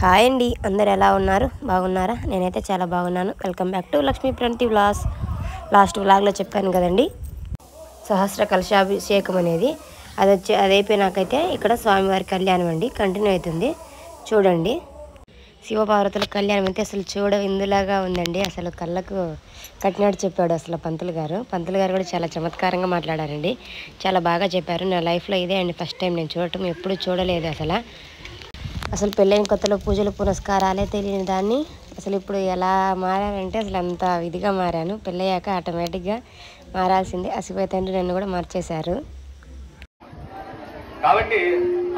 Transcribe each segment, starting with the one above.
Hi అండి, అందరు ఎలా ఉన్నారు? బాగున్నారా? నేనైతే చాలా బాగున్నాను. Welcome back to Lakshmi Pranathi vlogs. Last వ్లాగ్లో చెప్పాను కదండి, సహస్ర కలశాభిషేకం అనేది అది అయిపోయినాకైతే ఇక్కడ స్వామివారి కళ్యాణం అండి కంటిన్యూ అవుతుంది. చూడండి, శివపార్వతుల కళ్యాణం అయితే అసలు ఇందులాగా ఉందండి. అసలు కళ్ళకు కట్టినట్టు చెప్పాడు అసలు పంతులు గారు కూడా చాలా చమత్కారంగా మాట్లాడారండి. చాలా బాగా చెప్పారు. నా లైఫ్లో ఇదే అండి ఫస్ట్ టైం నేను చూడటం, ఎప్పుడు చూడలేదు. అసలు పెళ్ళైన కొత్తలో పూజలు పునస్కారాలే తెలియని దాన్ని అసలు ఇప్పుడు ఎలా మారానంటే అసలు అంత విధిగా మారాను. పెళ్ళయ్యాక ఆటోమేటిక్గా మారాల్సిందే. అసిపోయే తండ్రి నన్ను కూడా మార్చేశారు. కాబట్టి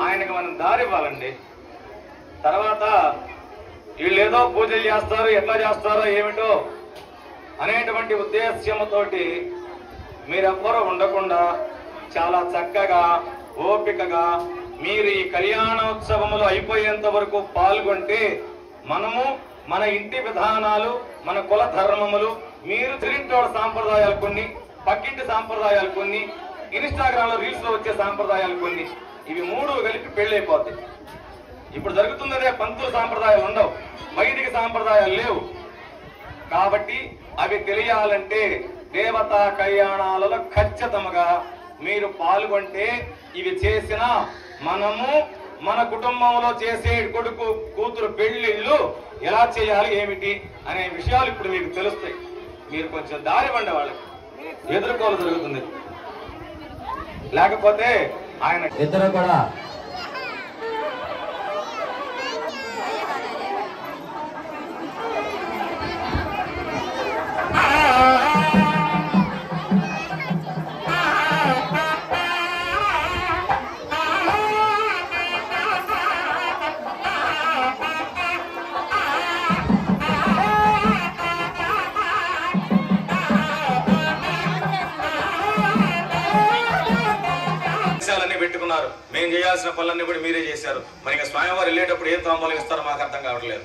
ఆయనకు మనం దారి ఇవ్వాలండి. తర్వాత వీళ్ళేదో పూజలు చేస్తారు, ఎట్లా చేస్తారో ఏమిటో అనేటువంటి ఉద్దేశ్యముతోటి మీరెవ్వరూ ఉండకుండా చాలా చక్కగా ఓపికగా మీరు ఈ కళ్యాణోత్సవములు అయిపోయేంత వరకు పాల్గొంటే మనము మన ఇంటి విధానాలు, మన కుల ధర్మములు, మీరు తిరింటోళ్ళ సాంప్రదాయాలు కొన్ని, పక్కింటి సాంప్రదాయాలు కొన్ని, ఇన్స్టాగ్రామ్ లో రీల్స్ లో వచ్చే సాంప్రదాయాలు కొన్ని, ఇవి మూడు కలిపి పెళ్ళైపోతాయి. ఇప్పుడు జరుగుతున్నదే పంతుల సాంప్రదాయాలు ఉండవు, వైదిక సాంప్రదాయాలు లేవు. కాబట్టి అవి తెలియాలంటే దేవతా కళ్యాణాలలో ఖచ్చితంగా మీరు పాల్గొంటే ఇవి చేసిన మనము మన కుటుంబంలో చేసే కొడుకు కూతురు పెళ్లిళ్ళు ఎలా చేయాలి ఏమిటి అనే విషయాలు ఇప్పుడు మీకు తెలుస్తాయి. మీరు కొంచెం దారి ఇవ్వండి, వాళ్ళకి ఎదుర్కోవాలి జరుగుతుంది. లేకపోతే ఆయన ఇద్దరు కూడా పెట్టుకున్నారు. మేము చేయాల్సిన పనులన్నీ కూడా మీరే చేశారు. మరి ఇంకా స్వామివారు వెళ్ళేటప్పుడు ఏం తాంబూలం ఇస్తారో మాకు అర్థం కావట్లేదు.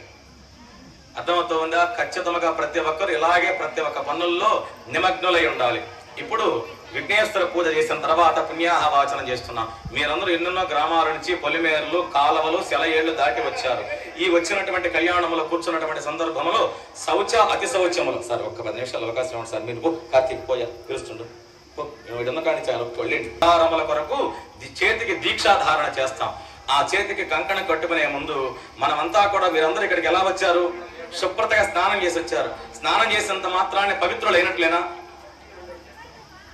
అర్థమవుతుందా? ఖచ్చితంగా ప్రతి ఒక్కరు ఇలాగే ప్రతి ఒక్క పనుల్లో నిమగ్నులై ఉండాలి. ఇప్పుడు విఘ్నేశ్వర పూజ చేసిన తర్వాత పుణ్యాహవాచనం చేస్తున్నాం. మీరందరూ ఎన్నెన్నో గ్రామాల నుంచి పొలిమేరలు, కాలవలు, సెలయేళ్లు దాటి వచ్చారు. ఈ వచ్చినటువంటి కళ్యాణంలో కూర్చున్నటువంటి సందర్భంలో అతి శౌచములు సార్, ఒక్క 10 నిమిషాలు అవకాశం ఇవ్వండి సార్. మీరు కార్తీక్ పోయా పిలుస్తుండ్రు రమల కొరకు చేతికి దీక్షాధారణ చేస్తాం. ఆ చేతికి కంకణం కట్టుకునే ముందు మనమంతా కూడా మీరందరూ ఇక్కడికి ఎలా వచ్చారు? శుభ్రతగా స్నానం చేసి వచ్చారు. స్నానం చేసినంత మాత్రాన్ని పవిత్రులు అయినట్లేనా?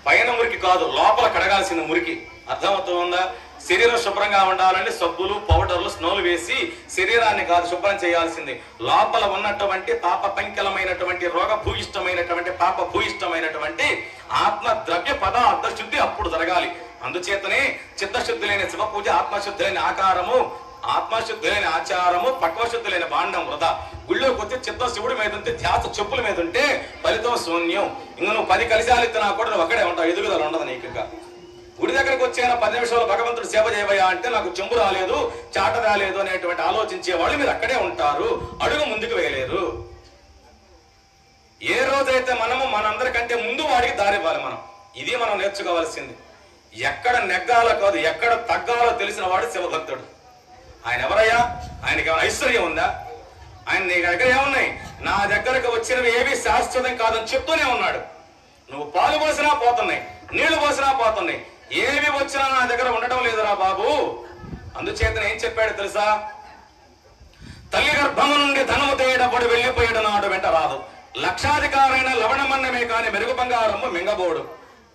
పైన మురికి కాదు, లోపల కడగాల్సిన మురికి. అర్థమవుతుందా? శరీరం శుభ్రంగా ఉండాలని సబ్బులు, పౌడర్లు, స్నోలు వేసి శరీరాన్ని కాదు శుభ్రం చేయాల్సింది. లోపల ఉన్నటువంటి పాప పంకిలమైనటువంటి రోగభూయిష్టమైనటువంటి పాప భూయిష్టమైనటువంటి ఆత్మ ద్రవ్య పదార్థ శుద్ధి అప్పుడు జరగాలి. అందుచేతనే చిత్తశుద్ధి లేని శివ పూజ, ఆత్మశుద్ధి లేని ఆకారము, ఆత్మశుద్ధి లేని ఆచారము, పక్వశుద్ధి లేని బాండం వృధా. గుళ్ళోకి వచ్చి చిత్తం శివుడి మీద ఉంటే, ధ్యాస చెప్పుల మీద ఉంటే ఫలితం శూన్యం. ఇంక నువ్వు 10 కలశాలు ఎత్తినా కూడా నువ్వు అక్కడే ఉంటావు, ఎదుగుదల ఉండదు నీకు. గుడి దగ్గరకు వచ్చేనా 10 నిమిషాలు భగవంతుడు సేవ చేయవయ్యా అంటే నాకు చెంబు రాలేదు, చాట రాలేదు అనేటువంటి ఆలోచించే వాళ్ళు మీరు అక్కడే ఉంటారు, అడుగు ముందుకు వేయలేరు. ఏ రోజైతే మనము మనందరికంటే ముందు వాడికి దారి ఇవ్వాలి. ఇది మనం నేర్చుకోవాల్సింది. ఎక్కడ నెగ్గాలో కాదు, ఎక్కడ తగ్గాలో తెలిసిన వాడు శివభక్తుడు. ఆయన ఎవరయ్యా? ఆయనకి ఏమైనా ఐశ్వర్యం ఉందా? ఆయన నీ దగ్గర ఏమున్నాయి? నా దగ్గరకు వచ్చినవి ఏవి శాశ్వతం కాదని చెప్తూనే ఉన్నాడు. నువ్వు పాలు పోసినా పోతున్నాయి, నీళ్లు పోసినా పోతున్నాయి, ఏవి వచ్చినా నా దగ్గర ఉండటం లేదురా బాబు. అందుచేతనే ఏం చెప్పాడు తెలుసా? తల్లి గర్భము నుండి ధనము తేయడప్పుడు వెళ్లిపోయేడు నాడు వెంట రాదు, లక్షాధికారైన లవణమన్నమే కాని మెరుగు బంగారము మింగబోడు.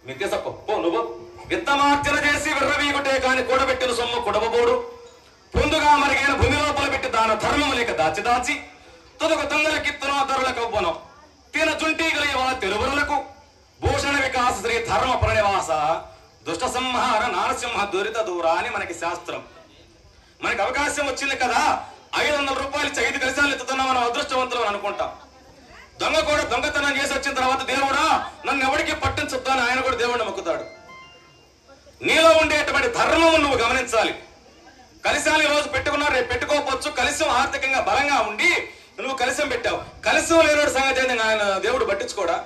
మిద్దెసప్పు నువ్వు విత్తమార్జన చేసి విర్రవీగుటే కాని కూడబెట్టిన సొమ్ము కుడవబోడు. పొందుగా మరిగిన భూమి లోపల పెట్టి దాన ధర్మము లేక దాచి తుదకు తంగలకిత్తున ధరులకు అవ్వను తిన చుంటీగలియవా తెలుగులకు భూషణ వికాస శ్రీ ధర్మ ప్రణివాస దుష్ట సంహార నారసింహ దురిత దూరా అని మనకి శాస్త్రం. మనకి అవకాశం వచ్చింది కదా, 500 రూపాయలు 5 కలశాలు ఎత్తుతున్నాం, మనం అదృష్టవంతులు అనుకుంటాం. దొంగ కూడా దొంగతనం చేసి వచ్చిన తర్వాత దేవుడా నన్ను ఎవరికి పట్టించొద్దు అని ఆయన కూడా దేవుడిని మొక్కుతాడు. నీలో ఉండేటువంటి ధర్మము నువ్వు గమనించాలి. కలశాలు ఈ రోజు పెట్టుకున్నా, రేపు పెట్టుకోవచ్చు. కలశం ఆర్థికంగా బలంగా ఉండి నువ్వు కలశం పెట్టావు, కలశం లేని సంగతి ఏంటి? ఆయన దేవుడు పట్టించుకోడా?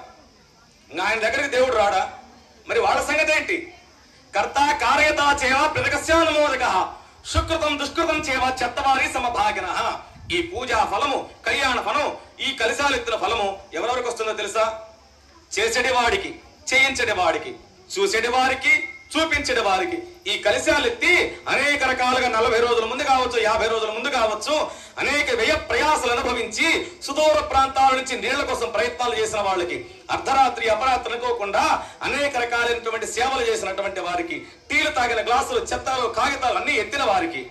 ఇంకా ఆయన దగ్గరికి దేవుడు రాడా? మరి వాళ్ళ సంగతి ఏంటి? కర్త కారయతా చేవ ప్రతికస్యానుమోదక సుకృతం దుష్కృతం చేవ చెత్తవారి సమభాగిన. ఈ పూజా ఫలము, కళ్యాణ ఫలము, ఈ కలిశాలెత్తిన ఫలము ఎవరెవరికి వస్తుందో తెలుసా? చేసేటి వాడికి, చేయించడి వాడికి, చూసేటి వారికి, చూపించడి వారికి. ఈ కలిశాలెత్తి అనేక రకాలుగా 40 రోజుల ముందు కావచ్చు, 50 రోజుల ముందు కావచ్చు, అనేక వ్యయ ప్రయాసాలు అనుభవించి సుదూర ప్రాంతాల నుంచి నీళ్ల కోసం ప్రయత్నాలు చేసిన వాళ్ళకి, అర్ధరాత్రి అపరాత్రి అనుకోకుండా అనేక రకాలైనటువంటి సేవలు చేసినటువంటి వారికి, టీలు తాగిన గ్లాసులు, చెత్తలు, కాగితాలు అన్ని ఎత్తిన వారికి,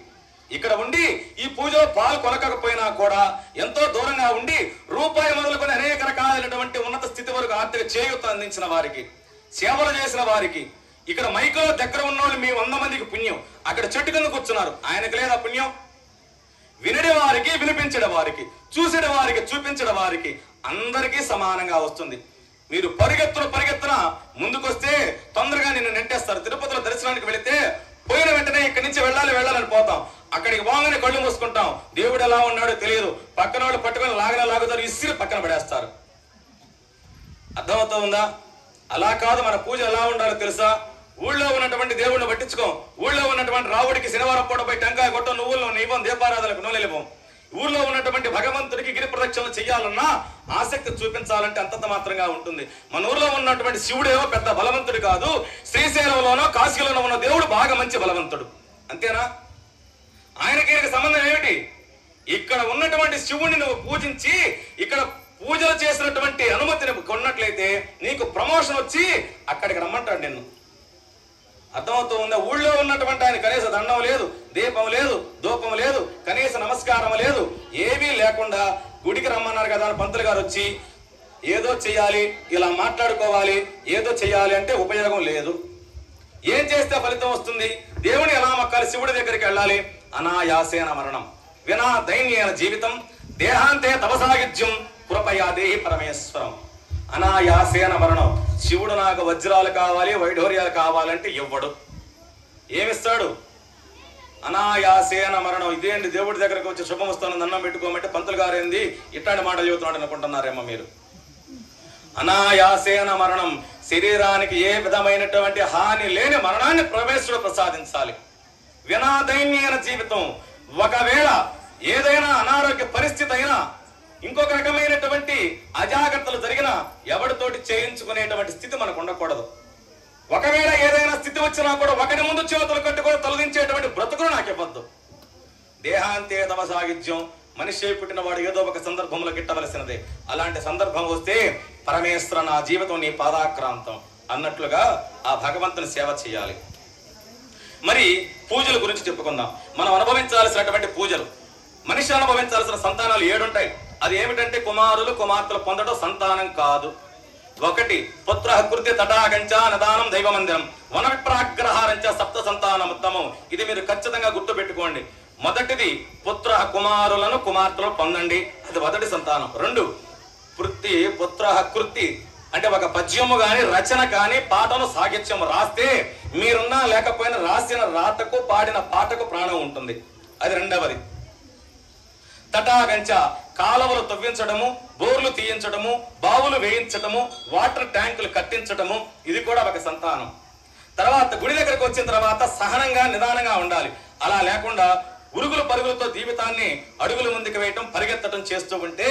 ఇక్కడ ఉండి ఈ పూజలో పాలు కొనకపోయినా కూడా ఎంతో దూరంగా ఉండి రూపాయి మొదలుకొని అనేక రకాలైనటువంటి ఉన్నత స్థితి వరకు ఆర్థిక చేయూత అందించిన వారికి, సేవలు చేసిన వారికి, ఇక్కడ మైకులో దగ్గర ఉన్నోళ్ళు మీ 100 మందికి పుణ్యం, అక్కడ చెట్టు కింద కూర్చున్నారు, ఆయనకు లేదా పుణ్యం? వినడే వారికి, వినిపించడే వారికి, చూసేట వారికి, చూపించడం వారికి అందరికీ సమానంగా వస్తుంది. మీరు పరిగెత్తున ముందుకొస్తే తొందరగా నిన్ను నెట్టేస్తారు. తిరుపతిలో దర్శనానికి వెళితే పోయిన వెంటనే ఇక్కడి నుంచి వెళ్ళాలని పోతాం, అక్కడికి పోగానే కళ్ళు మూసుకుంటాం, దేవుడు ఎలా ఉన్నాడో తెలియదు, పక్కన వాళ్ళు పట్టుకొని లాగుతారు, ఇసిరి పక్కన పడేస్తారు. అర్థమవుతా ఉందా? అలా కాదు, మన పూజ ఎలా ఉండాలో తెలుసా? ఊళ్ళో ఉన్నటువంటి దేవుడిని పట్టించుకోం, ఊళ్ళో ఉన్నటువంటి రావుడికి శనివారం పూటపై టెంకాయ కొట్టం, నువ్వుల్లో నీవం, దీపారాధనకు నూనెలివ్వం. ఊళ్ళో ఉన్నటువంటి భగవంతుడికి గిరి ప్రదక్షిణలు చేయాలన్నా ఆసక్తి చూపించాలంటే అంతంత మాత్రంగా ఉంటుంది. మన ఊర్లో ఉన్నటువంటి శివుడేమో పెద్ద బలవంతుడు కాదు, శ్రీశైలంలోనో కాశీలోనో ఉన్న దేవుడు బాగా మంచి బలవంతుడు, అంతేనా? ఆయనకి సంబంధం ఏమిటి? ఇక్కడ ఉన్నటువంటి శివుడిని నువ్వు పూజించి ఇక్కడ పూజలు చేసినటువంటి అనుమతిని కొన్నట్లయితే నీకు ప్రమోషన్ వచ్చి అక్కడికి రమ్మంటాడు నిన్ను. అర్థమవుతూ ఉందా? ఊళ్ళో ఉన్నటువంటి ఆయన కనీస దండం లేదు, దీపం లేదు, ధూపం లేదు, కనీస నమస్కారం లేదు, ఏమీ లేకుండా గుడికి రమ్మన్నారు కదా అని పంతులు గారు వచ్చి ఏదో చెయ్యాలి, ఇలా మాట్లాడుకోవాలి, ఏదో చెయ్యాలి అంటే ఉపయోగం లేదు. ఏం చేస్తే ఫలితం వస్తుంది? దేవుని ఎలా మొక్కాలి? శివుడి దగ్గరికి వెళ్ళాలి. అనాయాసేన మరణం, వినా దైన్యేన జీవితం, దేహాంతే తపసాయుజ్యం, కృపయా దేహి పరమేశ్వరం. అనాయాసేన మరణం. శివుడు నాకు వజ్రాలు కావాలి, వైఢూర్యాలు కావాలంటే ఇవ్వడు. ఏమిస్తాడు? అనాయాసేన మరణం. ఇదేంటి దేవుడి దగ్గరకు వచ్చి శుభం వస్తాను దండం పెట్టుకోమంటే పంతులు గారు ఏంది ఇట్లాంటి మాటలు చెబుతున్నాడు అనుకుంటున్నారేమో మీరు. అనాయాసేన మరణం. శరీరానికి ఏ విధమైనటువంటి హాని లేని మరణాన్ని పరమేశ్వరుడు ప్రసాదించాలి. వినాదైన్యైన జీవితం. ఒకవేళ ఏదైనా అనారోగ్య పరిస్థితి అయినా, ఇంకొక రకమైనటువంటి అజాగ్రత్తలు జరిగినా ఎవరితోటి చేయించుకునేటువంటి స్థితి మనకు ఉండకూడదు. ఒకవేళ ఏదైనా స్థితి వచ్చినా కూడా ఒకటి ముందు చేతులు కట్టుకొని తొలగించేటువంటి బ్రతుకును నాకు ఇవ్వద్దు. దేహాంతే తపసాయుజ్యం. మనిషి పుట్టిన వాడు ఏదో ఒక సందర్భంలో గిట్టవలసినదే. అలాంటి సందర్భం వస్తే పరమేశ్వర నా జీవితం నీ పాదాక్రాంతం అన్నట్లుగా ఆ భగవంతుని సేవ చేయాలి. మరి పూజల గురించి చెప్పుకుందాం. మనం అనుభవించాల్సినటువంటి పూజలు, మనిషి అనుభవించాల్సిన సంతానాలు 7 ఉంటాయి. అది ఏమిటంటే కుమారులు కుమార్తెలు పొందడం సంతానం కాదు. 1 పుత్ర కృత్య తటాగంచ నదానం దైవ మందిరం వన విప్రాగ్రహారంచ సప్త సంతానం ఉత్తమం. ఇది మీరు ఖచ్చితంగా గుర్తు పెట్టుకోండి. మొదటిది పుత్ర కుమారులను కుమార్తెలు పొందండి, అది మొదటి సంతానం. 2 వృత్తి పుత్ర కృతి అంటే ఒక పద్యము గాని రచన కాని పాటను సాహిత్యము రాస్తే మీరున్నా లేకపోయినా రాసిన రాతకు పాడిన పాటకు ప్రాణం ఉంటుంది, అది 2వది. తటాగంచ కాలువలు తవ్వించడము, బోర్లు తీయించడము, బావులు వేయించడము, వాటర్ ట్యాంకులు కట్టించడము, ఇది కూడా ఒక సంతానం. తర్వాత గుడి దగ్గరకు వచ్చిన తర్వాత సహనంగా నిదానంగా ఉండాలి. అలా లేకుండా ఉరుగులు పరుగులతో జీవితాన్ని అడుగుల ముందుకు వేయటం, పరిగెత్తడం చేస్తూ ఉంటే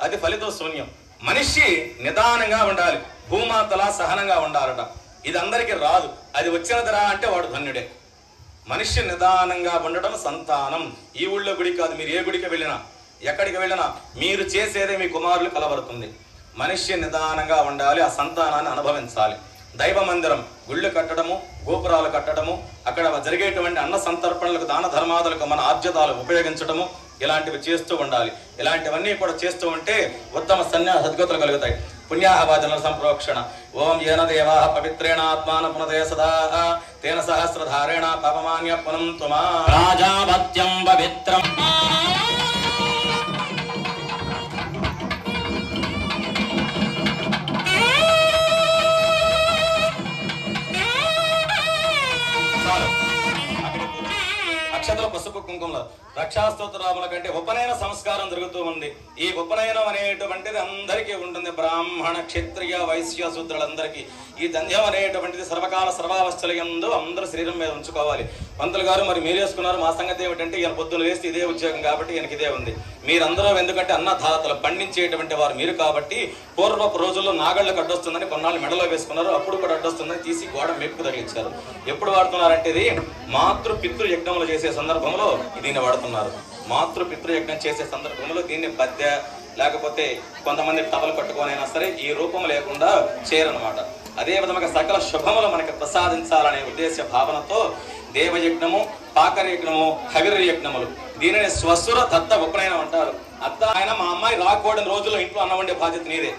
అది ఫలితం శూన్యం. మనిషి నిదానంగా ఉండాలి, భూమాతలా సహనంగా ఉండాలట. ఇది అందరికీ రాదు. అది వచ్చినదిరా అంటే వాడు ధన్యుడే. మనిషి నిదానంగా ఉండడం సంతానం. ఈ ఊళ్ళో గుడి కాదు, మీరు ఏ గుడికి వెళ్ళినా ఎక్కడికి వెళ్ళినా మీరు చేసేదే మీ కుమారులు కలబడుతుంది. మనిషి నిదానంగా ఉండాలి, ఆ సంతానాన్ని అనుభవించాలి. దైవ మందిరం, గుళ్ళు కట్టడము, గోపురాలు కట్టడము, అక్కడ జరిగేటువంటి అన్న సంతర్పణలకు, దాన ధర్మాదులకు మన ఆర్జితాలు ఉపయోగించడము, ఇలాంటివి చేస్తూ ఉండాలి. ఇలాంటివన్నీ కూడా చేస్తూ ఉంటే ఉత్తమ సన్యాస సద్గతులు కలుగుతాయి. పుణ్యాహవాచన సంప్రోక్షణ. ఓం ఏన దేవా పవిత్రేణ ఆత్మాన పునదే సదా తేన సహస్రధారేణ పాపమాన్య పునం తుమా రాజావత్యం పవిత్రం. అక్షతల పసుపు కుంకుమల రక్షాస్తోత్రాముల కంటే ఉపనయన సంస్కారం జరుగుతూ ఉంది. ఈ ఉపనయనం అనేటువంటిది అందరికీ ఉంటుంది, బ్రాహ్మణ క్షత్రియ వైశ్య శూద్రులందరికీ. ఈ దంధ్యం అనేటువంటిది సర్వకాల సర్వావస్థల యందు అందరూ శరీరం మీద ఉంచుకోవాలి. పంతులు గారు మరి మీరు వేసుకున్నారు, మా సంగతి ఏమిటంటే ఈయన పొద్దున్న వేస్తే ఇదే ఉద్యోగం కాబట్టి ఈయనకి ఇదే ఉంది. మీరందరూ ఎందుకంటే అన్నదాతలు పండించేటువంటి వారు మీరు కాబట్టి పూర్వపు రోజుల్లో నాగళ్ళకు అడ్డొస్తుందని కొన్నాళ్ళు మెడలో వేసుకున్నారు, అప్పుడు కూడా అడ్డొస్తుందని తీసి గోడ మెప్పుకు తగిలించారు. ఎప్పుడు వాడుతున్నారంటే ఇది మాతృపితృ యజ్ఞములు చేసే సందర్భంలో దీన్ని వాడుతున్నారు. మాతృపితృ యజ్ఞం చేసే సందర్భంలో దీన్ని బద్దె లేకపోతే కొంతమంది టవలు కట్టుకోనైనా సరే ఈ రూపం లేకుండా చేయరనమాట. అదే విధంగా సకల శుభములు మనకి ప్రసాదించాలనే ఉద్దేశ భావనతో దేవయజ్ఞము, పాకరయజ్ఞము, హవిర్య యజ్ఞములు, దీనిని స్వసుర దత్త ఉపనయనం అంటారు. అత్త ఆయన మా అమ్మాయి రాకూడని రోజుల్లో ఇంట్లో అన్నం వండే బాధ్యత నీదే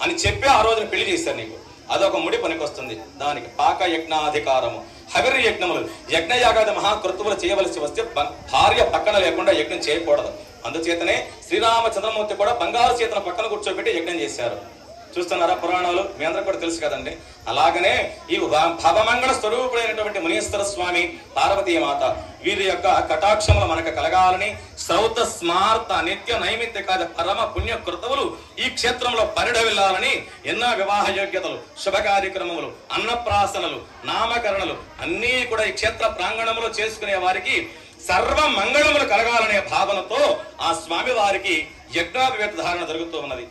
అని చెప్పి ఆ రోజున పెళ్లి చేశారు నీకు, అదొక ముడి పనికొస్తుంది. దానికి పాక యజ్ఞాధికారము, హవిర్య యజ్ఞములు, యజ్ఞయాగాది మహాకృతువులు చేయవలసి వస్తే భార్య పక్కన లేకుండా యజ్ఞం చేయకూడదు. అందుచేతనే శ్రీరామచంద్రమూర్తి కూడా బంగారు చేతన పక్కన కూర్చోబెట్టి యజ్ఞం చేశారు. చూస్తున్నారా పురాణాలు, మీ అందరూ కూడా తెలుసు కదండి. అలాగనే ఈ భవమంగళ స్వరూపుడైనటువంటి మునీశ్వర స్వామి, పార్వతీమాత వీరి యొక్క కటాక్షములు మనకు కలగాలని శ్రౌత స్మార్త నిత్య నైమిత్తికాద పరమ పుణ్య కృతవులు ఈ క్షేత్రంలో పరిఢవిల్లాలని ఎన్నో వివాహ యోగ్యతలు, శుభ కార్యక్రమములు, అన్నప్రాసనలు, నామకరణలు అన్నీ కూడా ఈ క్షేత్ర ప్రాంగణంలో చేసుకునే వారికి సర్వ మంగళములు కలగాలనే భావనతో ఆ స్వామి వారికి యజ్ఞాభివేత ధారణ జరుగుతూ ఉన్నది.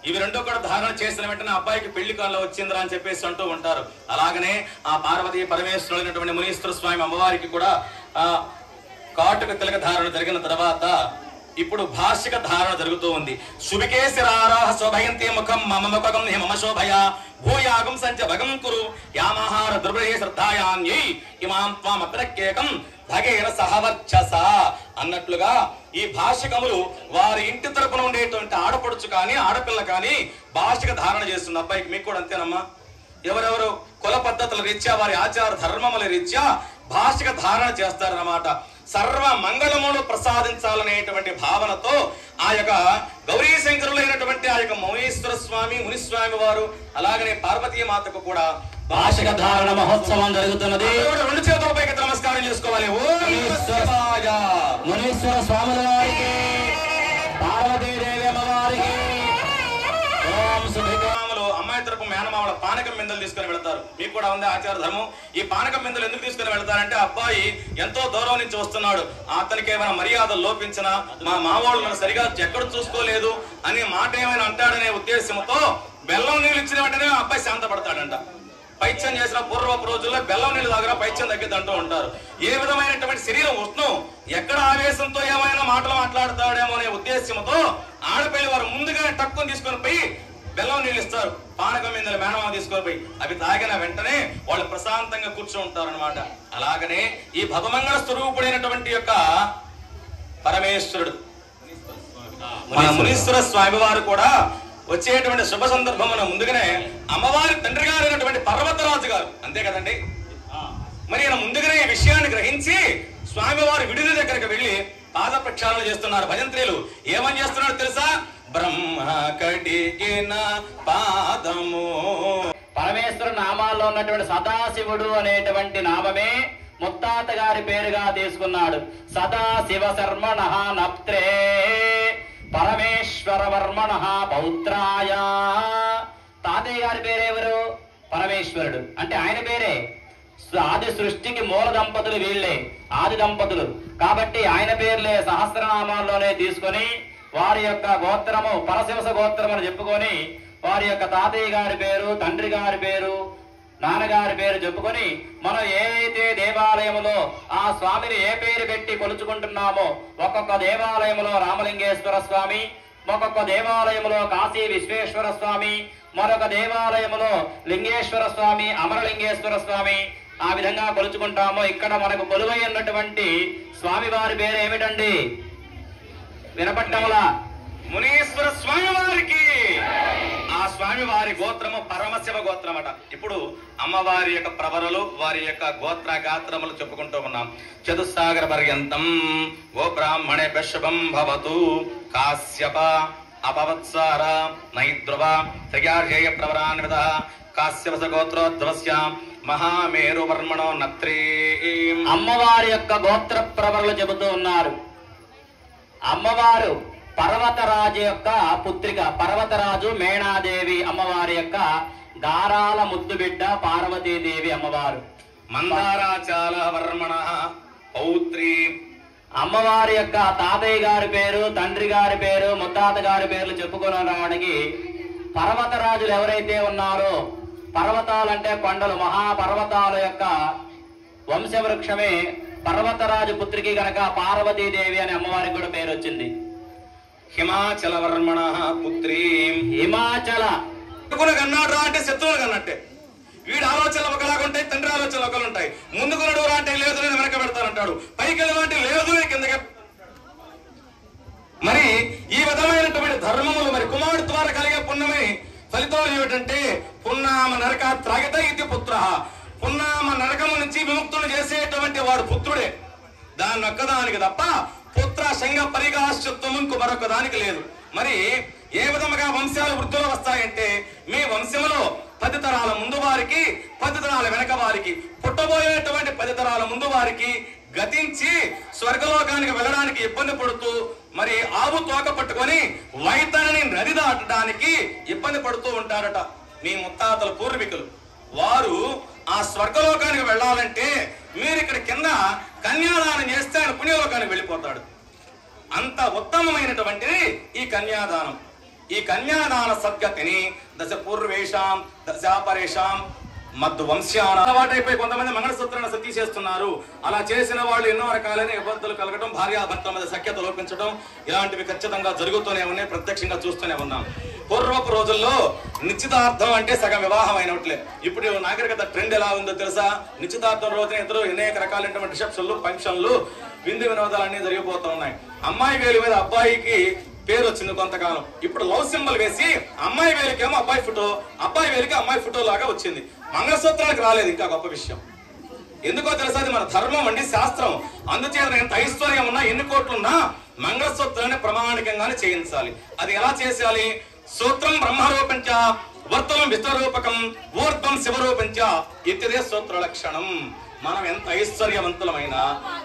ఇవి రెండో కూడా ధారణ చేసిన వెంటనే అబ్బాయికి పెళ్లి కాలంలో వచ్చిందిరా అని చెప్పేసి అంటూ ఉంటారు. అలాగనే ఆ పార్వతీ పరమేశ్వరుడైనటువంటి మునీశ్వర స్వామి అమ్మవారికి కూడా కాటుక తిలక ధారణ జరిగిన తర్వాత ఇప్పుడు భాషిక ధారణ జరుగుతూ ఉంది. శుభికేశరారాహ శోభయంతే ముఖం మమ ముఖం హే మమ శోభయ భూయాగం సంచ భగం కురు యామహార దుర్భయ శ్రద్ధాయాన్యై ఇమాం త్వాం అప్రక్యేకం భగేన సహవర్చస అన్నట్లుగా ఈ భాషికములు వారి ఇంటి తరపున ఉండేటువంటి ఆడపడుచు కానీ ఆడపిల్ల కానీ భాషిక ధారణ చేస్తుంది. అబ్బాయికి మీకు కూడా అంతేనమ్మా. ఎవరెవరు కుల పద్ధతుల రీత్యా వారి ఆచార ధర్మముల రీత్యా భాషిక ధారణ చేస్తారన్నమాట. సర్వ మంగళములు ప్రసాదించాలనేటువంటి భావనతో ఆ యొక్క గౌరీ శంకరులైనటువంటి ఆ యొక్క మౌనీశ్వర స్వామి మునిస్వామి వారు అలాగనే పార్వతీ మాతకు కూడా భాషిక ధారణ మహోత్సవం జరుగుతున్నది. రెండు చేతుల పైకి నమస్కారం చేసుకోవాలి. మునీశ్వర స్వాముల వారికి, పార్వతీదేవి అమ్మవారికి. అమ్మాయి తరపు మేనమామల పానకం బిందెలు తీసుకుని వెళ్తారు. మీకు కూడా ఉంది ఆచార ధర్మం. ఈ పానకం బిందెలు ఎందుకు తీసుకుని వెళ్తారంటే అబ్బాయి ఎంతో దూరం నుంచి వస్తున్నాడు, అతనికి ఏమైనా మర్యాదలు లోపించినా మా మామూలు సరిగా ఎక్కడ చూసుకోలేదు అని మాట ఏమైనా అంటాడనే ఉద్దేశంతో బెల్లం నీళ్ళు ఇచ్చిన వెంటనే అబ్బాయి శాంతపడతాడంట. పైత్యం చేసిన పూర్వపు రోజుల్లో బెల్లం నీళ్ళు దగ్గర పైత్యం తగ్గిద్దంటూ ఉంటారు. ఏ విధమైనటువంటి శరీరం ఉష్ణం ఎక్కడ ఆవేశంతో ఏమైనా మాటలు మాట్లాడతాడేమో అనే ఉద్దేశంతో ఆడపిల్లి వారు ముందుగానే టక్కుని తీసుకొని పోయి బెల్లం నీళ్ళు ఇస్తారు. పానకం మీద మేనమామ తీసుకొని పోయి అవి తాగిన వెంటనే వాళ్ళు ప్రశాంతంగా కూర్చుంటారు అనమాట. అలాగనే ఈ భవమంగళ స్వరూపుడైనటువంటి యొక్క పరమేశ్వరుడు మన మునీశ్వర స్వామి వారు కూడా వచ్చేటువంటి శుభ సందర్భమున ముందుగానే అమ్మవారి తండ్రి గారైనటువంటి పర్వతరాజు గారు అంతే కదండి, మరి ఈయన ముందుగానే ఈ విషయాన్ని గ్రహించి స్వామివారి విడుదల దగ్గరికి వెళ్లి పాద ప్రక్షాళన చేస్తున్నారు. భజంత్రీలు ఏమని చేస్తున్నారు తెలుసా? బ్రహ్మ కడిగిన పాదము. పరమేశ్వర నామాల్లో ఉన్నటువంటి సదాశివుడు అనేటువంటి నామమే ముత్తాత గారి పేరుగా తీసుకున్నాడు. సదాశివ శర్మణ నప్త్రే పరమేశ్వర వర్మణ పౌత్రాయ. తాతయ్య గారి పేరెవరు? పరమేశ్వరుడు. అంటే ఆయన పేరే. ఆది సృష్టికి మూల దంపతులు వీళ్ళే, ఆది దంపతులు కాబట్టి ఆయన పేర్లే సహస్రనామాల్లోనే తీసుకొని వారి యొక్క గోత్రము పరశివస గోత్రం అని చెప్పుకొని వారి యొక్క తాతయ్య గారి పేరు, తండ్రి గారి పేరు, నాన్నగారి పేరు చెప్పుకొని మనం ఏదైతే దేవాలయములో ఆ స్వామిని ఏ పేరు పెట్టి కొలుచుకుంటున్నామో ఒక్కొక్క దేవాలయములో రామలింగేశ్వర స్వామి, ఒక్కొక్క దేవాలయములో కాశీ విశ్వేశ్వర స్వామి, మరొక దేవాలయములో లింగేశ్వర స్వామి, అమరలింగేశ్వర స్వామి, ఆ విధంగా కొలుచుకుంటామో ఇక్కడ మనకు కొలువై ఉన్నటువంటి స్వామి వారి పేరు ఏమిటండి? వినపట్టంలా మునీశ్వర స్వామి వారికి. ఆ స్వామి వారి గోత్రము పరమశివ గోత్రమట. ఇప్పుడు అమ్మవారి యొక్క ప్రవరలు, వారి యొక్క గోత్ర గాత్రములు చెప్పుకుంటూ ఉన్నాం. చతుస్సాగర పర్యంతం గోబ్రాహ్మణే శుభం భవతు. కాశ్యప అపవత్సార నైద్రువ త్రియార్యేయ ప్రవరాన్విత కాశ్యపస గోత్రోద్భవస్య మహామేరు వర్మణో నత్రీ. అమ్మవారి యొక్క గోత్ర ప్రవరలు చెబుతూ ఉన్నారు. అమ్మవారు పర్వతరాజు యొక్క పుత్రిక. పర్వతరాజు మేణాదేవి అమ్మవారి యొక్క గారాల ముద్దు బిడ్డ పార్వతీదేవి అమ్మవారు. మందారాచాల వర్మణ పౌత్రి. అమ్మవారి యొక్క తాతయ్య గారి పేరు, తండ్రి గారి పేరు, ముత్తాత గారి పేర్లు చెప్పుకోవడానికి పర్వతరాజులు ఎవరైతే ఉన్నారో, పర్వతాలంటే కొండలు, మహాపర్వతాల యొక్క వంశవృక్షమే పర్వతరాజు పుత్రికి గనక పార్వతీదేవి అనే అమ్మవారికి కూడా పేరు వచ్చింది. హిమాచల వర్మణ పుత్రి. హిమాచల కన్నాడు రా అంటే శత్రువులు కన్నట్టే. వీడి ఆలోచనలు ఒకలాగా ఉంటాయి, తండ్రి ఆలోచనలు ఒకలు ఉంటాయి. ముందుకు నడువు రా అంటే లేదు నేను వెనక పెడతానంటాడు, పైకి వెళ్ళి అంటే లేదు నేను కిందకి. మరి ఈ విధమైనటువంటి ధర్మములు మరి కుమారుడు ద్వారా కలిగే పుణ్యమే ఫలితం ఏమిటంటే పున్నామ నరక త్రాగిత ఇది పుత్ర. పున్నామ నరకము నుంచి విముక్తులు చేసేటువంటి వాడు పుత్రుడే. దాన్ని ఒక్కదానికి తప్ప పుత్ర సంఘ పరిగాశ్యత్వం ఇంకో మరొక దానికి లేదు. మరి ఏ విధముగా వంశాలు వృద్ధులు వస్తాయంటే మీ వంశంలో 10 తరాల ముందు వారికి, 10 తరాల వెనక వారికి, పుట్టబోయేటువంటి 10 తరాల ముందు వారికి గతించి స్వర్గలోకానికి వెళ్ళడానికి ఇబ్బంది పడుతూ మరి ఆవు తోక పట్టుకొని వైతరణి నది దాటడానికి ఇబ్బంది పడుతూ ఉంటారట మీ ముత్తాతల పూర్వీకులు. వారు ఆ స్వర్గలోకానికి వెళ్ళాలంటే మీరు ఇక్కడ కింద కన్యాదానం చేస్తే ఆయన పుణ్యలోకానికి వెళ్ళిపోతాడు. అంత ఉత్తమమైనటువంటిది ఈ కన్యాదానం. ఈ కన్యాదాన సద్గతిని దశ పూర్వేషాం దశాపరేషాం మద్దు వంశాన అలవాటైపోయి కొంతమంది మంగళసూత్రాన్ని సతీ చేస్తున్నారు. అలా చేసిన వాళ్ళు ఎన్నో రకాలైన ఇబ్బందులు కలగడం, భార్యాభర్తల మధ్య సఖ్యత లోపించడం, ఇలాంటివి ఖచ్చితంగా జరుగుతూనే ఉన్నాయి, ప్రత్యక్షంగా చూస్తూనే ఉన్నాం. పూర్వపు రోజుల్లో నిశ్చితార్థం అంటే సగం వివాహం అయినట్లే. ఇప్పుడు నాగరికత ట్రెండ్ ఎలా ఉందో తెలుసా? నిశ్చితార్థం రోజున ఇద్దరు అనేక రకాలైనటువంటి రిసెప్షన్లు, ఫంక్షన్లు, విందు వినోదాలన్నీ జరిగిపోతూ ఉన్నాయి. అమ్మాయి వేలు మీద అబ్బాయికి పేరు వచ్చింది కొంతకాలం. ఇప్పుడు లవ్ సింబల్ వేసి అమ్మాయి వేలికేమో అబ్బాయి ఫోటో, అబ్బాయి వేలికి అమ్మాయి ఫోటో లాగా వచ్చింది. మంగళసూత్రాలకు రాలేదు. ఇంకా గొప్ప విషయం ఎందుకో తెలుసా? అది మన ధర్మం అండి, శాస్త్రం. అందుచేత ఎంత ఐశ్వర్యం ఉన్నా, ఎన్ని కోట్లున్నా మంగళసూత్రాన్ని ప్రమాణికంగానే చేయించాలి. అది ఎలా చేయాలి? సూత్రం బ్రహ్మరూపంచ వర్తనం విశ్వరూపకం ఊర్ధ్వం శివరూపంచ ఇత్యదే సూత్ర లక్షణం. మనం ఎంత ఐశ్వర్యవంతులమైనా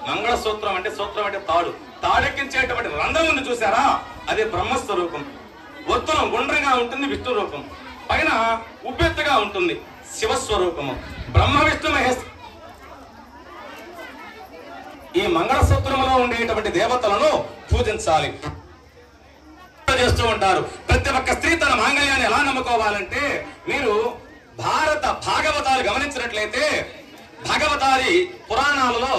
మంగళసూత్రం అంటే, సూత్రం అంటే తాడు, తాడెక్కించేటువంటి రంధ్రం ఉంది చూసారా, అది బ్రహ్మస్వరూపం. ఒత్తులం గుండ్రంగా ఉంటుంది విష్ణు రూపం, పైన ఉబ్బెత్తుగా ఉంటుంది శివస్వరూపము. బ్రహ్మ విష్ణు మహేశ్వర ఈ మంగళసూత్రములో ఉండేటువంటి దేవతలను పూజించాలి చేస్తూ ఉంటారు. ప్రతి ఒక్క స్త్రీ తన మాంగళ్యాన్ని ఎలా నమ్ముకోవాలంటే, మీరు భాగవతాలు గమనించినట్లయితే భాగవతాది పురాణాలలో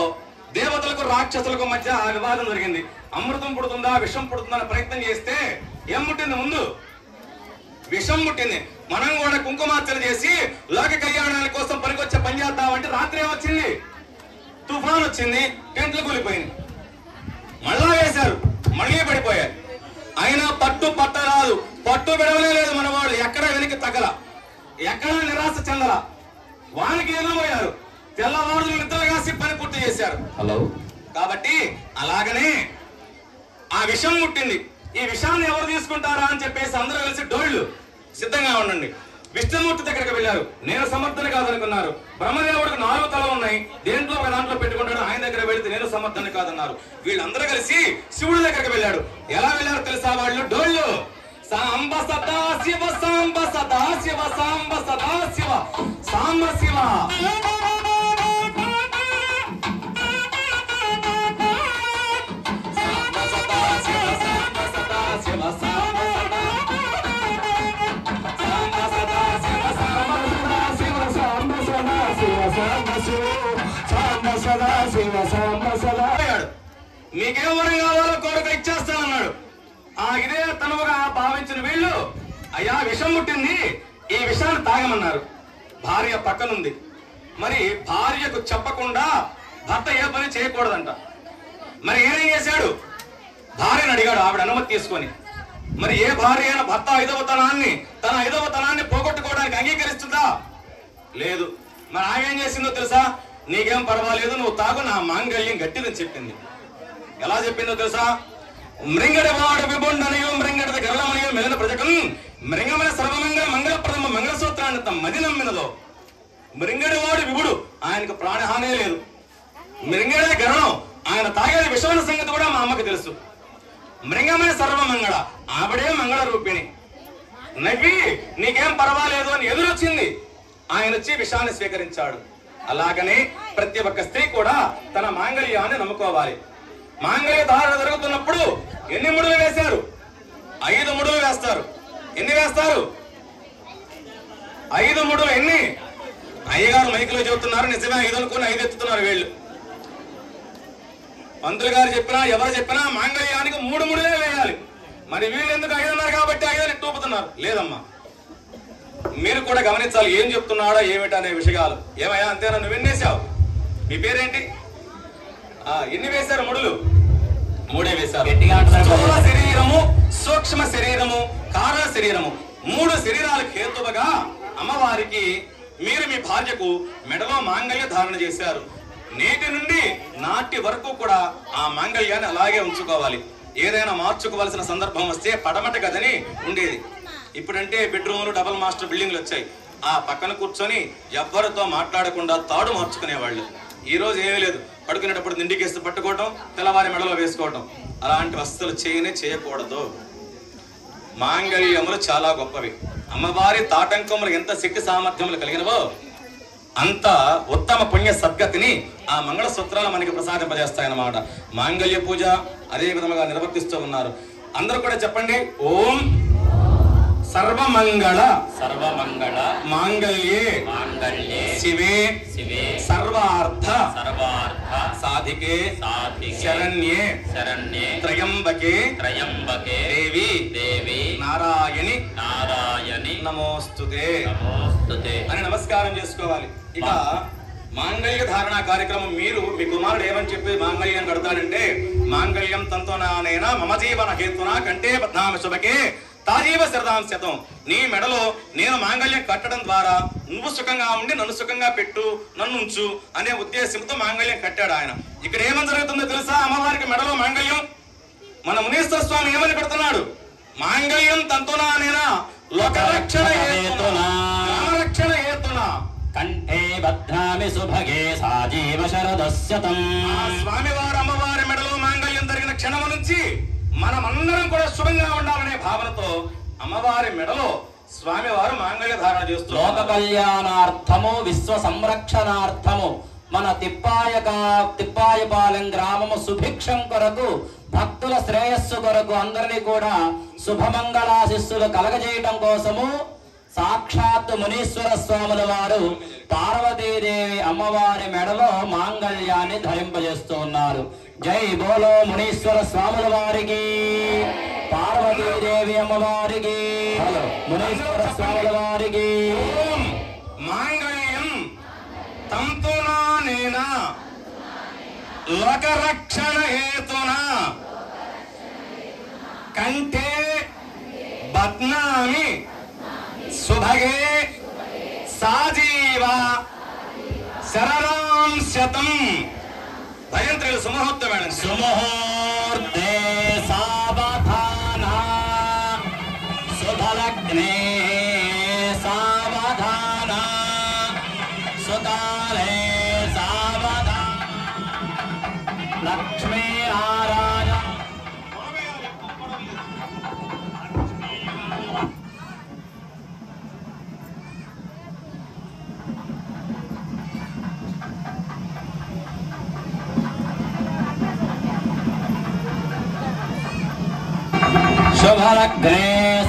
దేవతలకు రాక్షసులకు మధ్య వివాదం జరిగింది. అమృతం పుడుతుందా విషం పుడుతుందా అని ప్రయత్నం చేస్తే ఏం పుట్టింది? ముందు విషం పుట్టింది. మనం కూడా కుంకుమార్చన చేసి లోక కళ్యాణాల కోసం పనికొచ్చే పని చేద్దామంటే రాత్రి ఏమొచ్చింది? తుఫాన్ వచ్చింది, టెంట్లు కూలిపోయింది. మళ్ళా వేశారు, మళ్ళీ పడిపోయారు. అయినా పట్టరాదు, పట్టు విడవలే లేదు మనవాళ్ళు. ఎక్కడ వెనక్కి తగల, ఎక్కడ నిరాశ చెందల. వానికి ఎన్నోపోయారు, తెల్లవారులు నిద్రగాసి పని పూర్తి చేశారు. హలో. కాబట్టి అలాగనే ఆ విషం ముట్టింది. ఈ విషాన్ని ఎవరు తీసుకుంటారా అని చెప్పేసి అందరూ కలిసి డోళ్లు సిద్ధంగా ఉండండి. విష్ణుమూర్తి దగ్గరికి వెళ్ళారు. నేను సమర్థన కాదనుకున్నారు. బ్రహ్మదేవుడికి 4 తలలు ఉన్నాయి, దేంట్లో ఒక దాంట్లో పెట్టుకుంటాడు. ఆయన దగ్గర వెళితే నేను సమర్థన కాదన్నారు. వీళ్ళందరూ కలిసి శివుడి దగ్గరికి వెళ్ళాడు. ఎలా వెళ్ళారు తెలుసా? వాళ్ళు డోళ్ళు సాంబ సదా శివ, సాంబ సదా శివ, సాంబ సదా శివ, సాంబ శివ. మీకేం వరం కావాలో కోరిక ఇచ్చేస్తానన్నాడు. ఇదే తనువుగా భావించిన వీళ్ళు, అయ్యా విషం ముట్టింది, ఈ విషాన్ని తాగమన్నారు. భార్య పక్కనుంది. మరి భార్యకు చెప్పకుండా భర్త ఏ పని చేయకూడదంట. మరి ఏం చేశాడు? భార్యను అడిగాడు ఆవిడ అనుమతి తీసుకొని. మరి ఏ భార్య అయినా భర్త తన ఐదవతనాన్ని పోగొట్టుకోవడానికి అంగీకరిస్తుందా? లేదు. మరి ఆమె ఏం చేసిందో తెలుసా? నీకేం పర్వాలేదు, నువ్వు తాగు, నా మాంగళ్యం గట్టిదని చెప్పింది. ఎలా చెప్పిందో తెలుసా? మృంగడవాడు విబుండనయో మృంగడద గరళమనయో మెలిన ప్రజకం మృంగమైన సర్వమంగళ మంగళప్రదమ మంగళసూత్రాన్ని తమ మది నమ్మినదో. మృంగడవాడు విభుడు, ఆయనకు ప్రాణహానే లేదు. మృంగడే గరణం, ఆయన తాగేది విషమైన సంగతి కూడా మా అమ్మకు తెలుసు. మృంగమైన సర్వమంగళ, ఆవిడే మంగళ రూపిణి. నవ్వి నీకేం పర్వాలేదు అని ఎదురొచ్చింది. ఆయన వచ్చి విషాన్ని స్వీకరించాడు. అలాగనే ప్రతి ఒక్క స్త్రీ కూడా తన మాంగళ్యాన్ని నమ్ముకోవాలి. మాంగళ్య ధారణ జరుగుతున్నప్పుడు ఎన్ని ముడులు వేశారు? 5 ముడులు వేస్తారు. ఎన్ని వేస్తారు? 5 ముడులు. ఎన్ని? అయ్యగారు మైకులో చెబుతున్నారు, నిజమే 5 అనుకుని 5 ఎత్తుతున్నారు వీళ్ళు. పంతులు గారు చెప్పినా ఎవరు చెప్పినా మాంగళ్యానికి 3 ముడులే వేయాలి. మరి వీళ్ళు ఎందుకు 5 అన్నారు కాబట్టి 5 అని తూపుతున్నారు? లేదమ్మా, మీరు కూడా గమనించాలి ఏం చెప్తున్నాడో ఏమిటి అనే విషయాలు. ఏమయ్యా అంతేనా? నువ్వు ఎన్నేసావు? మీ పేరేంటి? ఎన్ని వేశారు ముడులు? 3 వేశారు. స్థూల శరీరము, సూక్ష్మ శరీరము, కారణ శరీరము, 3 శరీరాలకు హేతువుగా అమ్మవారికి మీరు మీ భార్యకు మెడలో మాంగళ్య ధారణ చేశారు. నేటి నుండి నాటి వరకు కూడా ఆ మాంగళ్యాన్ని అలాగే ఉంచుకోవాలి. ఏదైనా మార్చుకోవాల్సిన సందర్భం వస్తే పడమట గదని ఉండేది. ఇప్పుడంటే బెడ్రూమ్లు, డబల్ మాస్టర్ బిల్డింగ్లు వచ్చాయి. ఆ పక్కన కూర్చొని ఎవ్వరితో మాట్లాడకుండా తాడు మార్చుకునేవాళ్ళు. ఈ రోజు ఏమీ లేదు, పడుకునేటప్పుడు నిండికేస్తూ పట్టుకోవటం, తెల్లవారి మెడలో వేసుకోవటం. అలాంటి వస్తువులు చేయకూడదు. మాంగళ్యములు చాలా గొప్పవి. అమ్మవారి తాటంకములు ఎంత శక్తి సామర్థ్యములు కలిగినవో అంత ఉత్తమ పుణ్య సద్గతిని ఆ మంగళ సూత్రాలు మనకి ప్రసాదింపజేస్తాయన్నమాట. మాంగళ్య పూజ అదే విధంగా నిర్వర్తిస్తూ ఉన్నారు. అందరూ కూడా చెప్పండి, ఓం సర్వమంగళ సర్వమంగళ మాంగళ్యే మాంగళ్యే శివే శివే సర్వార్థ సర్వార్థ సాధికే సాధికే శరణ్యే శరణ్యే త్రయంబకే త్రయంబకే దేవి దేవి నారాయణి నారాయణి నమోస్తుతే నమోస్తుతే అని నమస్కారం చేసుకోవాలి. ఇక మాంగళ్య ధారణ కార్యక్రమం మీరు మీ కుమారుడు ఏమని చెప్పి మాంగళ్యం కడతాడంటే, మాంగళ్యం తంతునానేన మమ జీవన హేతునా కంటే బధ్నామి శుభకే తాజీవ శరదాంశతం. నీ మెడలో నేను మాంగళ్యం కట్టడం ద్వారా నువ్వు సుఖంగా ఉండి నన్ను సుఖంగా పెట్టు, నన్ను ఉంచు అనే ఉద్దేశంతో మాంగళ్యం కట్టాడు ఆయన. ఇక్కడ ఏమని జరుగుతుందో తెలుసా? అమ్మవారికి మెడలో మాంగళ్యం మన మునీశ్వర స్వామి ఏమని పెడుతున్నాడు? మాంగళ్యం తంతునానేన లోకరక్షణ హేతునా రామరక్షణ హేతునా కంఠే బధ్నామి శుభగే సాజీవ శరదస్యతం. ఆ స్వామివారు అమ్మవారి మెడలో మాంగళ్యం జరిగిన క్షణం నుంచి మనమందరం కూడా శుభంగా ఉండాలనే భావనతో అమ్మవారి మెడలో స్వామివారు మాంగళ్య ధారణ చేస్తూ లోక కళ్యాణార్థము, విశ్వ సంరక్షణార్థము మన తిప్పాయపాలెం గ్రామము సుభిక్షం కొరకు, భక్తుల శ్రేయస్సు కొరకు, అందరినీ కూడా శుభమంగళాశిస్సులు కలగజేయటం కోసము సాక్షాత్తు మునీశ్వర స్వాముల వారు పార్వతీదేవి అమ్మవారి మెడలో మాంగళ్యాన్ని ధరింపజేస్తూ ఉన్నారు. జై బోలో మునీశ్వర స్వాముల వారికి, పార్వతీదేవి అమ్మవారికి, మునీశ్వర స్వాముల వారికి. మాంగళ్యం తంతునానేన లోకరక్షణ హేతునా కంఠే బధ్నామి శుభగే సాజీవ శరదాంశతం. భయంత్రులు సుముహూర్తం మేడం. సుముహూర్తే సావధాన శుభలగ్నే సావధాన సుకాలే సావధాన లక్ష్మీ నారాయణ. శుభలగ్నే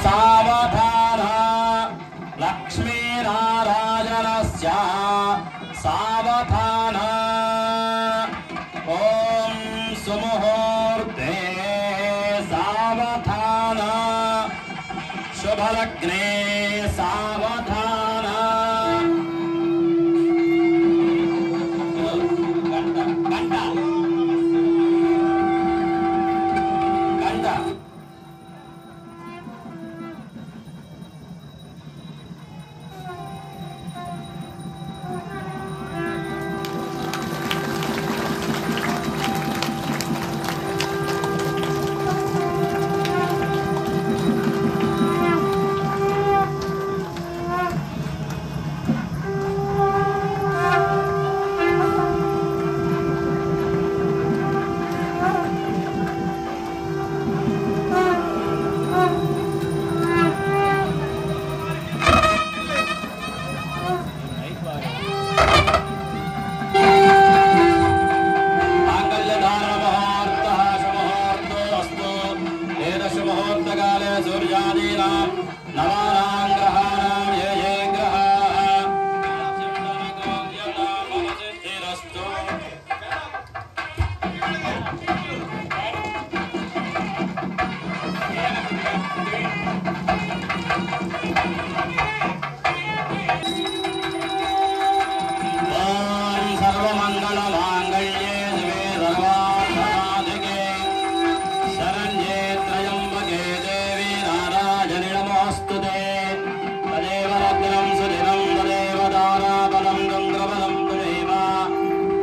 సావధాన లక్ష్మీనారాయణస్య సావధాన. ఓం సుముహూర్తే సావధాన శుభలగ్నే సావధాన. मुहूर्तकाले सूर्यादीनां नवानां ग्रहाणां ये ये ग्रहाः सिद्धिरस्तु। सर्वमङ्गलमाङ्गल्ये शिवे सर्वार्थसाधिके शरण्ये त्र्यम्बके देवी नारायणि नमोऽस्तुते। तदेव रत्नं सुदिनं तदेव दाराबलं गङ्गबलं तदेव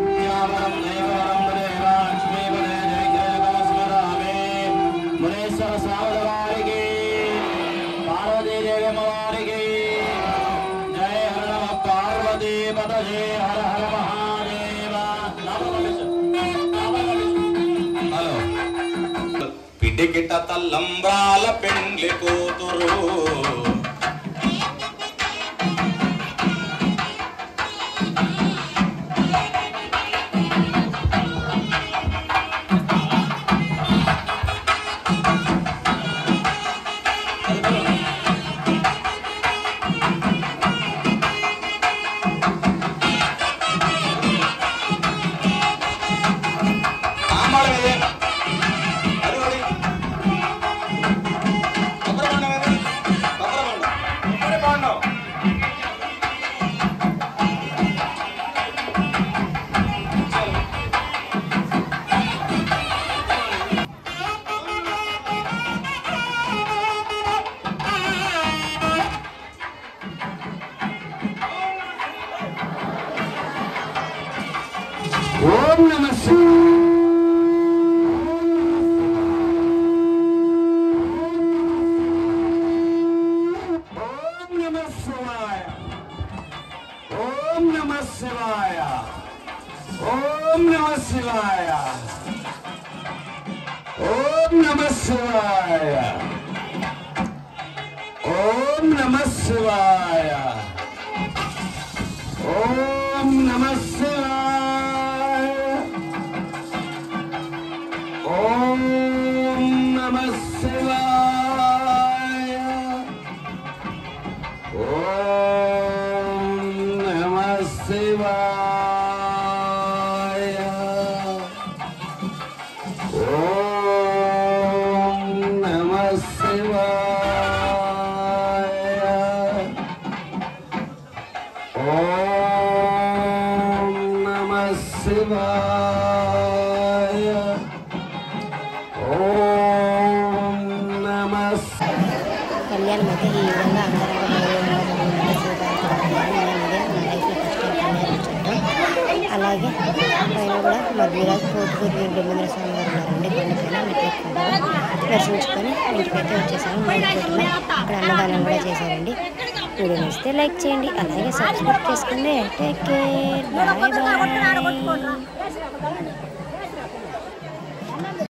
विद्याबलं देवबलं तदेव लक्ष्मीपदे जयग्रहस्मरामे। मुनीश्वर स्वामिवारिकी पार्वतीदेवी अम्मवारिकी जय हर नमः पार्वती पतये हर हर महादेव। హలో పిడికిట తల్లంబ్రాల పెండ్లి కూతురు ఓం నమః శివాయ ఓం నమః శివాయ ఓం నమః శివాయ ఓం నమః శివాయ ఓం నమః శివాయ ఓం నమః శివాయ ఓం నమః శివాయ ఓం నమః శివాయ ఓం నమః శివాయ ఓం నమః శివాయ ఓం నమః కళ్యాణం అయితే ఈ విధంగా అంగరంగ వైభవంగా జరిగింది. అలాగే పైన కూడా మధ్యరాజు పోతుకూరు వీరబ్రహ్మేంద్ర స్వామి గారు ఉన్నారండి. కొండపైన మెట్లెక్కారు, దర్శించుకొని ఇంటికైతే వచ్చేసాము. మైలపేటలో అక్కడ అన్నదానం కూడా చేశారండి. వీడియో నచ్చితే లైక్ చేయండి, అలాగే సబ్స్క్రైబ్ చేసుకోండి. Take care, bye bye.